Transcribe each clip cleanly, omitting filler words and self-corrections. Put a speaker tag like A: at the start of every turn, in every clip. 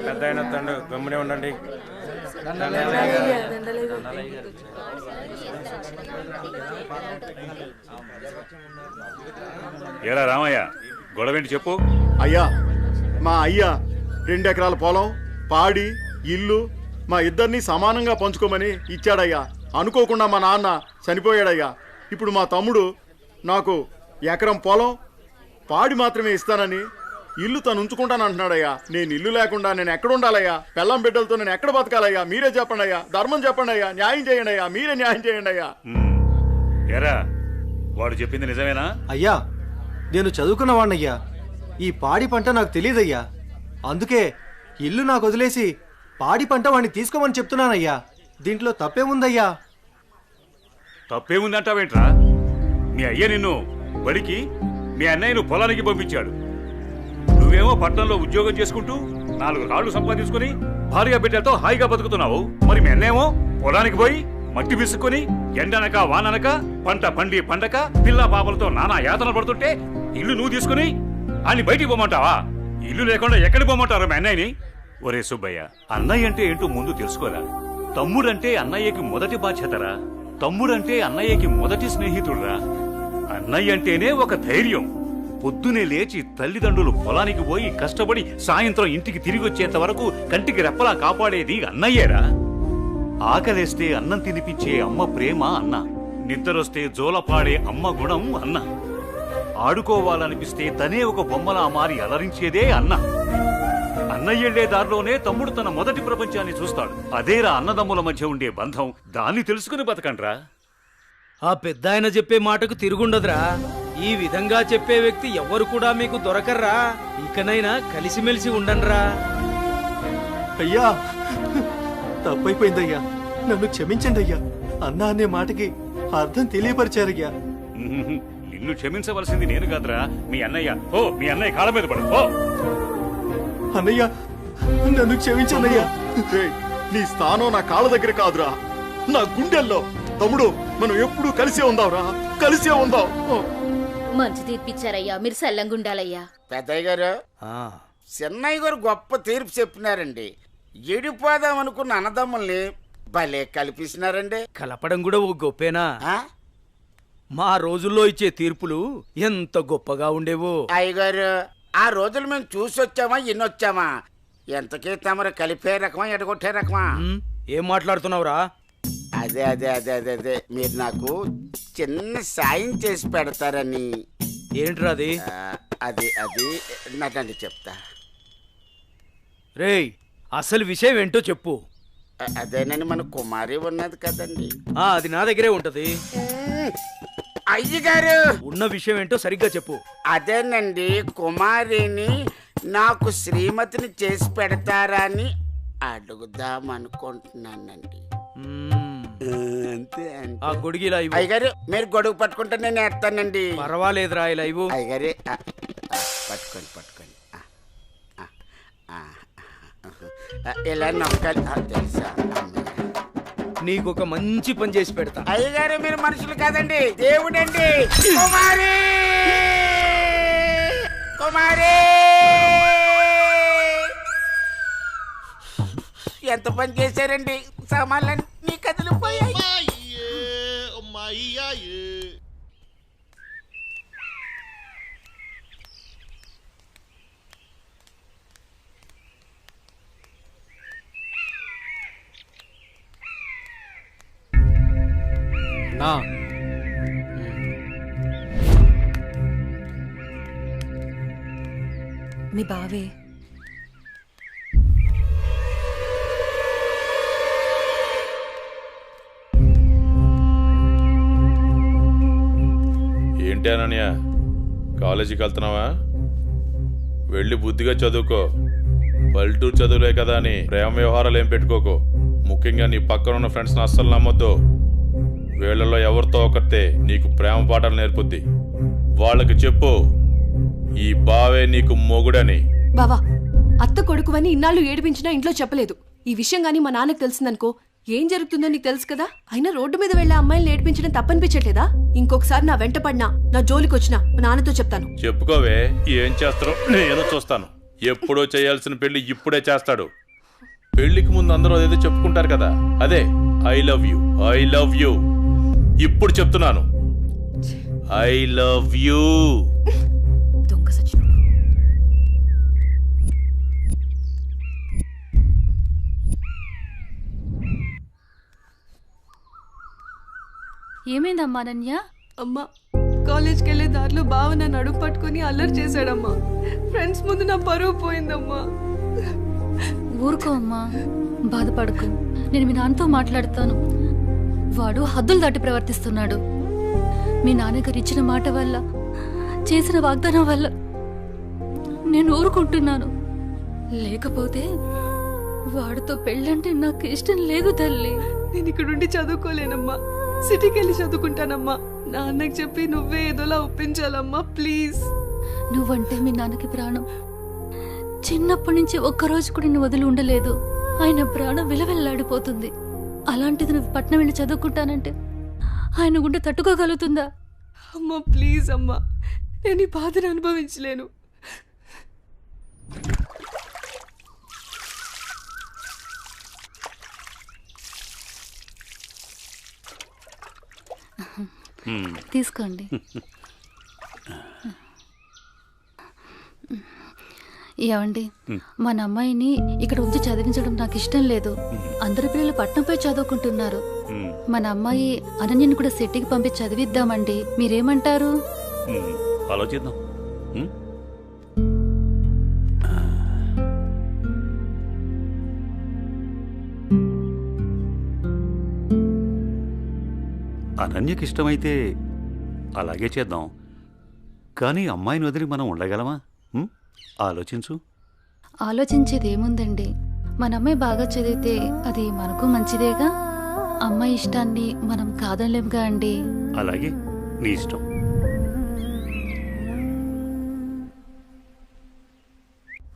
A: పెద్ద అయిన తండ్రి గమ్మునే ఉండండి.
B: ఏరా రామయ్య, గొడవేంటి చెప్పు.
C: అయ్యా, మా అయ్యా 2 ఎకరాల పొలం, పాడి, ఇల్లు మా ఇద్దరిని సమానంగా పంచుకోమని ఇచ్చాడయ్యా. అనుకోకుండా మా నాన్న చనిపోయాడయ్యా. ఇప్పుడు మా తమ్ముడు నాకు ఎకరం పొలం, పాడి మాత్రమే ఇస్తానని ఇల్లు తను ఉంచుకుంటానంటున్నాడయ్యా. నేను ఇల్లు లేకుండా నేను ఎక్కడ ఉండాలయ్యా? పెళ్ళం బిడ్డలతో నేను ఎక్కడ బతకాలయ్యా? మీరే చెప్పండి అయ్యా, ధర్మం చెప్పండి అయ్యా, న్యాయం చేయండి అయ్యా, మీరే న్యాయం చేయండి అయ్యా.
B: ఏరా, వాడు చెప్పింది నిజమేనా?
D: అయ్యా, నేను చదువుకున్నవాణ్ణయ్యా. ఈ పాడి పంట నాకు తెలియదయ్యా. అందుకే ఇల్లు నాకు వదిలేసి పాడి పంట వాడిని తీసుకోమని చెప్తున్నానయ్యా. దీంట్లో తప్పేముందయ్యా?
B: తప్పేముందంటావేంట్రా? మీ అయ్య నిన్ను బడికి, మీ అన్నయ్యను పొలానికి పంపించాడు. నువ్వేమో పట్టణంలో ఉద్యోగం చేసుకుంటూ 4 రాళ్లు సంపాదించుకుని భార్య బిడ్డలతో హాయిగా బతుకుతున్నావు. మరి మీ అన్నేమో పొలానికి పోయి మట్టి విసుక్కుని ఎండనక వాననక పంట పండి పండక పిల్ల పాపలతో నానా యాతన పడుతుంటే ఇల్లు నువ్వు తీసుకుని అన్ని బయటికి పోమంటావా? ఇల్లు లేకుండా ఎక్కడికి పోమంటారు మీ అన్నయ్యని? ఒరే సుబ్బయ్య, అన్నయ్య అంటే ఏంటో ముందు తెలుసుకోరా. తమ్ముడంటే అన్నయ్యకి మొదటి బాధ్యతరా. తమ్ముడంటే అన్నయ్యకి మొదటి స్నేహితుడురా. అన్నయ్య అంటేనే ఒక ధైర్యం. పొద్దునే లేచి తల్లిదండ్రులు పొలానికి పోయి కష్టపడి సాయంత్రం ఇంటికి తిరిగి వచ్చేంత వరకు కంటికి రెప్పలా కాపాడేది అన్నయ్యేరా. ఆకలేస్తే అన్నం తినిపించే అమ్మ ప్రేమ అన్న. నిద్రొస్తే జోలపాడే అమ్మ గుణం అన్న. ఆడుకోవాలనిపిస్తే తనే ఒక బొమ్మలా మారి అలరించేదే అన్న. అన్నయ్యెళ్లే దారిలోనే తమ్ముడు తన మొదటి ప్రపంచాన్ని చూస్తాడు. అదేరా అన్నదమ్ముల మధ్య ఉండే బంధం. దాన్ని తెలుసుకుని బతకండ్రా.
E: ఆ పెద్ద ఆయన చెప్పే మాటకు తిరుగుండదురా. ఈ విధంగా చెప్పే వ్యక్తి ఎవరు కూడా మీకు దొరకర్రా. ఇకనైనా కలిసిమెలిసి ఉండండ్రా.
D: అయ్యా, తప్పైపోయిందయ్యా, నన్ను క్షమించండి అయ్యా. అన్నా అనే మాటకి అర్థం తెలియపరిచారయ్యా.
B: నిన్ను క్షమించవలసింది నేను కాదురా, మీ అన్నయ్య. ఓ, మీ అన్నయ్య కాళ్ళ మీద పడు. ఓ
D: అన్నయ్య, నన్ను క్షమించండి అయ్యా.
C: నీ స్థానం నా కాళ్ళ దగ్గర కాదురా, నా గుండెల్లో. తమ్ముడు, మనం ఎప్పుడూ కలిసే ఉందాంరా, కలిసే ఉందాం.
F: మంచి తీర్పిచ్చారయ్యా, మీరు సల్లంగుండాలయ్యా.
G: పెద్దయ్య గారు, చిన్నయ్య గారు గొప్ప తీర్పు చెప్పినారండి. ఎడిపోదాం అనుకున్న అన్నదమ్ముల్ని భలే కల్పిస్తున్నారండి.
E: కలపడం కూడా ఓ గొప్పేనా? మా రోజుల్లో ఇచ్చే తీర్పులు ఎంత గొప్పగా ఉండేవో.
G: అయ్యగారు, ఆ రోజులు మేము చూసొచ్చామా ఇన్నొచ్చామా? ఎంతకీ తమరు కలిపే రకమా ఎడగొట్టే రకమా?
E: ఏం మాట్లాడుతున్నావురా?
G: అదే అదే అదే అదే అదే మీరు నాకు చిన్న సాయం చేసి పెడతారని.
E: ఏంట్రా అది?
G: అది అది నాకండి చెప్తా.
E: రేయ్, అసలు విషయం ఏంటో చెప్పు.
G: అదేనని మన కుమారి ఉన్నది కదండి.
E: అది నా దగ్గరే ఉంటది.
G: అయ్యగారు,
E: ఉన్న విషయం ఏంటో సరిగ్గా చెప్పు.
G: అదేనండి, కుమారిని నాకు శ్రీమతిని చేసి పెడతారని అడుగుదాం అనుకుంటున్నానండి. అంతే
E: ఆ గొడుగు ఇలా ఇవ్వు.
G: అయ్యగారు, మీరు గొడుగు పట్టుకుంటే నేను ఎత్తానండి.
E: పర్వాలేదురా, ఇలా ఇవ్వు.
G: అయ్యగారే, పట్టుకోండి పట్టుకోండి. ఇలా నొక్కాలి. తెలుసా,
E: నీకొక మంచి పని చేసి పెడతా.
G: అయ్యగారు, మీరు మనుషులు కాదండి, దేవుడండి. కుమారి, కుమారి, ఎంత పని చేశారండి. సామాన్లన్నీ కదిలిపోయాయి.
D: నా
H: మీ బావే
I: ఏంటి అనన్య, కాలేజీకి వెళ్తున్నావా? వెళ్ళి బుద్ధిగా చదువుకో. పల్లెటూరు చదువులే కదా అని ప్రేమ వ్యవహారాలు ఏం పెట్టుకోకు. ముఖ్యంగా నీ పక్కన ఉన్న ఫ్రెండ్స్ని అస్సలు నమ్మొద్దు. వీళ్ళలో ఎవరితో ఒకరితే నీకు ప్రేమ పాఠాలు నేర్పుద్ది. వాళ్ళకి చెప్పు, ఈ బావే నీకు మొగుడని.
H: బావా, అత్త కొడుకువని ఇన్నాళ్ళు ఏడిపించినా ఇంట్లో చెప్పలేదు. ఈ విషయం గానీ మా నాన్నకు తెలిసిందనుకో ఏం జరుగుతుందో నీకు తెలుసు కదా. అయినా రోడ్డు మీద వెళ్లే అమ్మాయిలు ఏడిపించడం తప్పనిపించట్లేదా? ఇంకొకసారి నా వెంట పడినా, నా జోలికి వచ్చినా మా నాన్నతో చెప్తాను.
I: చెప్పుకోవే, ఏం చేస్తారో నేను చూస్తాను. ఎప్పుడో చేయాల్సిన పెళ్లి ఇప్పుడే చేస్తాడు. పెళ్లికి ముందు అందరూ అదేదో చెప్పుకుంటారు కదా, అదే I love you, I love you. ఇప్పుడు చెప్తున్నాను, ఐ లవ్ యూ.
H: దొంగ సచ్చినోడు.
F: ఏమైందమ్మా అనన్య?
H: అమ్మా, కాలేజ్కి వెళ్ళే దారిలో బావ నన్ను అడుగు పట్టుకుని అల్లరి చేశాడమ్మా. ఫ్రెండ్స్ ముందు నా పరువు పోయిందమ్మా.
F: ఊరుకో అమ్మా, బాధపడకు. నేను మీ నాన్నతో మాట్లాడతాను. వాడు హద్దులు దాటి ప్రవర్తిస్తున్నాడు. మీ నాన్నగారు ఇచ్చిన మాట వల్ల, చేసిన వాగ్దానం వల్ల నేను ఊరుకుంటున్నాను. లేకపోతే వాడితో పెళ్ళంటే నాకు ఇష్టం లేదు తల్లి.
H: నేను ఇక్కడుండి చదువుకోలేనమ్మా, సిటీకి వెళ్ళి చదువుకుంటానమ్మా. నాన్నకి చెప్పి నువ్వే ఏదోలా ఒప్పించాలమ్మా, ప్లీజ్.
F: నువ్వంటే మీ నాన్నకి ప్రాణం. చిన్నప్పటి నుంచి ఒక్కరోజు కూడా నేను వదిలి ఉండలేదు. ఆయన ప్రాణం విలవిల్లాడిపోతుంది. అలాంటిది నువ్వు పట్నం వెళ్ళి చదువుకుంటానంటే ఆయన గుండె తట్టుకోగలుగుతుందా?
H: అమ్మా ప్లీజ్ అమ్మా, నేను ఈ బాధను అనుభవించలేను.
F: తీసుకోండి. ఏమండి, మన అమ్మాయిని ఇక్కడ ఉంచి చదివించడం నాకు ఇష్టం లేదు. అందరి పిల్లలు పట్నంపై చదువుకుంటున్నారు. మన అమ్మాయి అనన్యని కూడా సిటీకి పంపించి చదివిద్దామండి. మీరేమంటారు?
B: ఆలోచిద్దాం. అనన్యకి ఇష్టమైతే అలాగే చేద్దాం. కానీ అమ్మాయిని వదిలి మనం ఉండగలమా? ఆలోచించు.
F: ఆలోచించేది ఏముందండి, మన అమ్మాయి బాగా చదివితే అది మనకు మంచిదేగా. అమ్మాయి ఇష్టాన్ని మనం కాదనలేముగా అండి.
B: అలాగే, నీ ఇష్టం.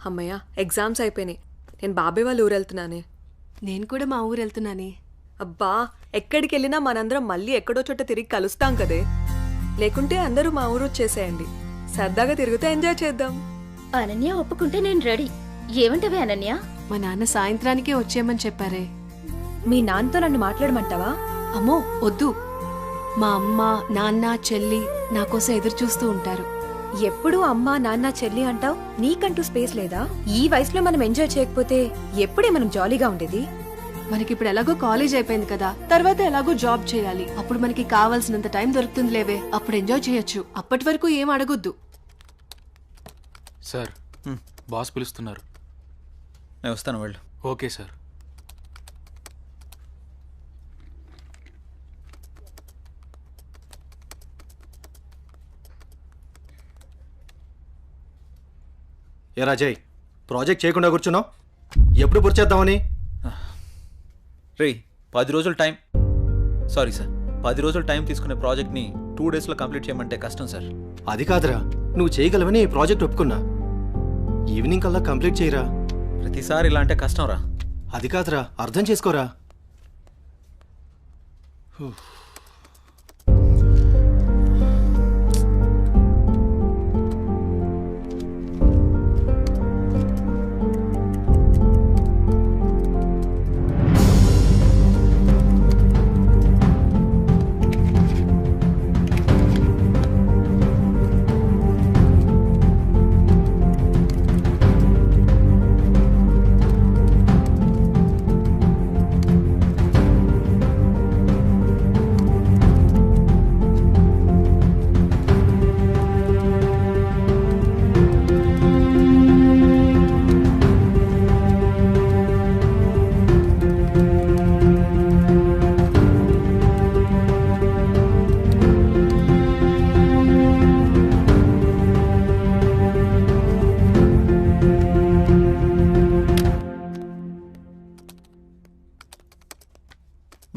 J: అమ్మయ్య, ఎగ్జామ్స్ అయిపోయినాయి. నేను బాబాయ్ వాళ్ళ ఊరు వెళ్తున్నానే.
H: నేను కూడా మా ఊరు వెళ్తున్నానే.
J: అబ్బా, ఎక్కడికి వెళ్ళినా మనందరం మళ్ళీ ఎక్కడో చోట తిరిగి కలుస్తాం కదే. లేకుంటే అందరూ మా ఊరు వచ్చేసేయండి. సరదాగా తిరుగుతూ ఎంజాయ్ చేద్దాం.
F: అనన్య ఒప్పుకుంటే నేను రెడీ. ఏమంటవే అనన్య?
H: మా నాన్న సాయంత్రానికే వచ్చేయమని చెప్పారే.
J: మీ నాన్నతో నన్ను మాట్లాడమంటావా?
H: అమ్మో వద్దు. మా అమ్మ, నాన్న, చెల్లి నా కోసం ఎదురు చూస్తూ ఉంటారు.
J: ఎప్పుడూ అమ్మ, నాన్న, చెల్లి అంటావు. నీకంటూ స్పేస్ లేదా? ఈ వయసులో మనం ఎంజాయ్ చేయకపోతే ఎప్పుడే మనం జాలీగా ఉండేది?
H: మనకిప్పుడు ఎలాగో కాలేజ్ అయిపోయింది కదా, తర్వాత ఎలాగో జాబ్ చేయాలి. అప్పుడు మనకి కావాల్సినంత టైం దొరుకుతుంది లేవే, అప్పుడు ఎంజాయ్ చేయొచ్చు. అప్పటి వరకు ఏం అడగొద్దు.
K: సార్, బాస్ పిలుస్తున్నారు.
L: నేను వస్తాను, వెళ్ళు.
K: Okay sir.
D: ఏ రాజయ్, ప్రాజెక్ట్ చేయకుండా కూర్చున్నావు? ఎప్పుడు పూర్తి చేద్దామని?
L: రే, 10 రోజులు టైం. సారీ సార్, 10 రోజులు టైం తీసుకునే ప్రాజెక్ట్ని 2 డేస్లో కంప్లీట్ చేయమంటే కష్టం సార్.
D: అది కాదురా, నువ్వు చేయగలవని ఈ ప్రాజెక్ట్ ఒప్పుకున్నా. ఈవినింగ్ కల్లా కంప్లీట్ చేయరా.
L: ప్రతిసారి ఇలా అంటే కష్టం రా.
D: అది కాదురా, అర్థం చేసుకోరా.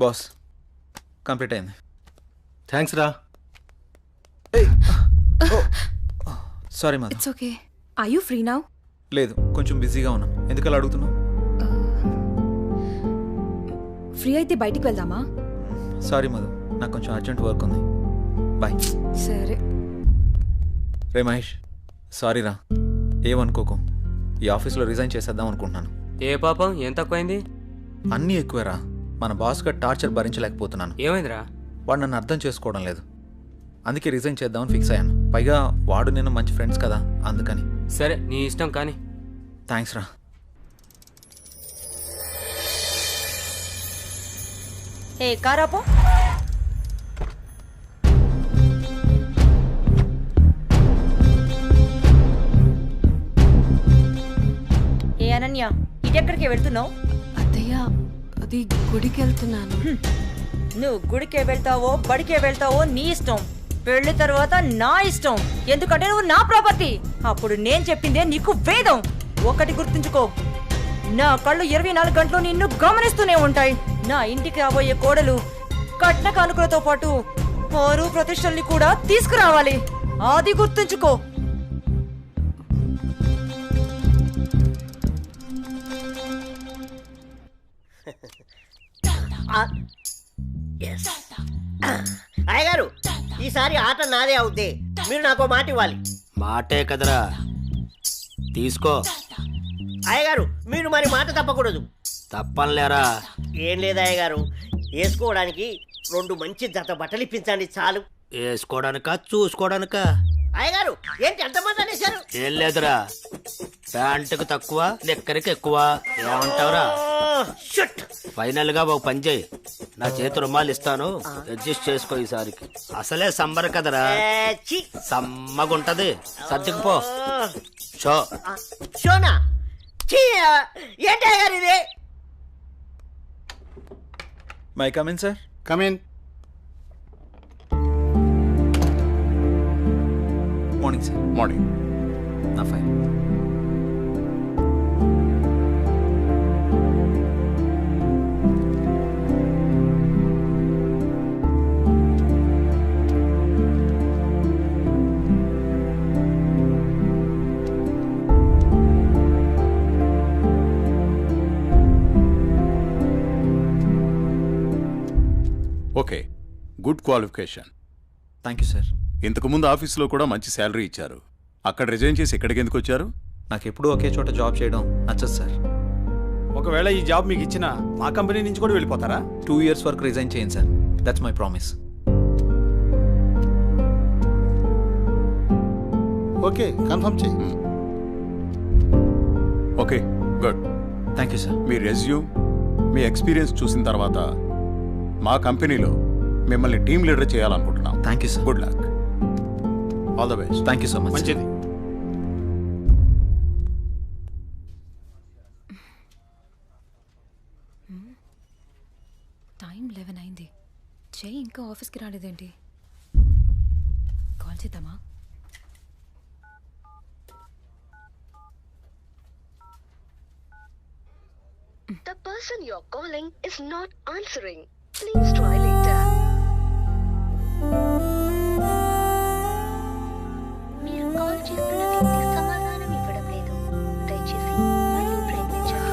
L: బాస్, కంప్లీట్ అయింది.
D: థ్యాంక్స్ రా.
L: సారీ మా.
J: It's okay. Are you free now?
L: లేదు, కొంచెం బిజీగా ఉన్నాను. ఎందుకలా అడుగుతున్నావు?
J: ఫ్రీ అయితే బయటికి వెళ్దామా?
L: సారీ మధు, నాకు కొంచెం అర్జెంట్ వర్క్ ఉంది. బాయ్.
J: సరే.
L: రే మహేష్, సారీ రా, ఏమనుకోకు. ఈ ఆఫీస్లో రిజైన్ చేసేద్దాం అనుకుంటున్నాను.
M: ఏ పాపం ఏం తక్కువైంది?
L: అన్నీ ఎక్కువేరా. మన బాస్గా టార్చర్ భరించలేకపోతున్నాను.
M: ఏమైందిరా?
L: వాడు నన్ను అర్థం చేసుకోవడం లేదు. అందుకే రిజైన్ చేద్దామని ఫిక్స్ అయ్యాను. పైగా వాడు నేను మంచి ఫ్రెండ్స్ కదా, అందుకని.
M: సరే నీ ఇష్టం కానీ.
L: థ్యాంక్స్ రా.
N: ఏ కారాపో. ఏ అనన్య, ఇటెక్కడికి వెళ్తున్నావు?
H: అత్తయ్య, అది గుడికి వెళ్తున్నాను.
N: నువ్వు గుడికే వెళ్తావో బడికే వెళ్తావో నీ ఇష్టం. పెళ్లి తర్వాత నా ఇష్టం. ఎందుకంటే నువ్వు నా ప్రాపర్టీ. అప్పుడు నేను చెప్పిందే నీకు వేదం. ఒకటి గుర్తుంచుకో, నా కళ్ళు 24 గంటలు నిన్ను గమనిస్తూనే ఉంటాయి. నా ఇంటికి రాబోయే కోడలు కట్న కానుకలతో పాటు పరువు ప్రతిష్టల్ని కూడా తీసుకురావాలి. అది గుర్తుంచుకో.
O: అయ్యగారు, ఈసారి ఆట నాదే అవుద్ది. మీరు నాకు మాట ఇవ్వాలి.
G: మాటే కదరా, తీసుకో.
O: అయ్యగారు, మీరు మరి మాట తప్పకూడదు.
G: తప్పనిలేరా?
O: ఏం లేదు అయ్యగారు, వేసుకోవడానికి 2 మంచి జత బట్టలు ఇప్పించండి చాలు.
G: వేసుకోవడానికా చూసుకోవడానికా?
O: అయ్యగారు, ఏంటి ఎంతమంది అనేశారు?
G: ఏం లేదురా, ప్యాంటుకు తక్కువ లెక్కరికి ఎక్కువ. ఏమంటావురా? ఫైనల్ గా ఒక పని చేయి, నా చేతి రుమాలు ఇస్తాను, అడ్జస్ట్ చేసుకో ఈసారికి. అసలే సంబర కదరా, సమ్మగుంటది. సర్దుకుపో. షో
O: షోనా? ఏంటి అయ్యగారు ఇది?
L: May come in sir.
C: Come in.
L: Morning sir.
C: Morning.
L: నా fine.
P: Okay, good qualification.
L: Thank you sir.
P: ఇంతకుముందు ఆఫీస్లో కూడా మంచి శాలరీ ఇచ్చారు. అక్కడ రిజైన్ చేసి ఇక్కడికి ఎందుకు వచ్చారు?
L: నాకు ఎప్పుడూ ఒకే చోట జాబ్ చేయడం నచ్చదు సార్.
D: ఒకవేళ ఈ జాబ్ మీకు ఇచ్చినా మా కంపెనీ నుంచి కూడా వెళ్ళిపోతారా?
L: 2 years వరకు రిజైన్ చేయండి సార్. That's my promise.
C: Okay, confirm చేయి.
P: Okay, good.
L: Thank you sir.
P: మీ రెజ్యూమ్, మీ ఎక్స్పీరియన్స్ చూసిన తర్వాత మా కంపెనీలో మిమ్మల్ని టీమ్ లీడర్ చేయాలనుకుంటున్నాం.
L: Thank you sir.
P: Good luck. All the best.
L: Thank you so much.
C: మంచిది.
F: టైం 11 అయింది. జై ఇంకా ఆఫీస్కి రాలేదేంటి? కాల్ చేద్దామా?
Q: The person you're calling is not answering. Please try later. మీరు కాల్ చేస్తున్న వ్యక్తి సమాధానం ఇవ్వడం లేదు. దయచేసి మళ్ళీ ప్రయత్నించండి.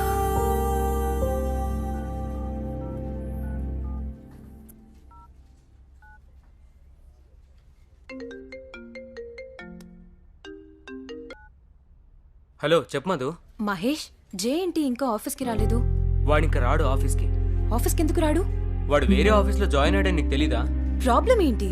M: హలో, చెప్పు మధు.
F: మహేష్, జే ఏంటి ఇంకా ఆఫీస్కి రాలేదు?
M: వాడింక రాడు ఆఫీస్కి.
F: ఆఫీస్కి ఎందుకు రాడు?
M: వాడు వేరే ఆఫీస్లో జాయిన్ అయ్యాడని నీకు తెలీదా?
F: ప్రాబ్లం ఏంటి?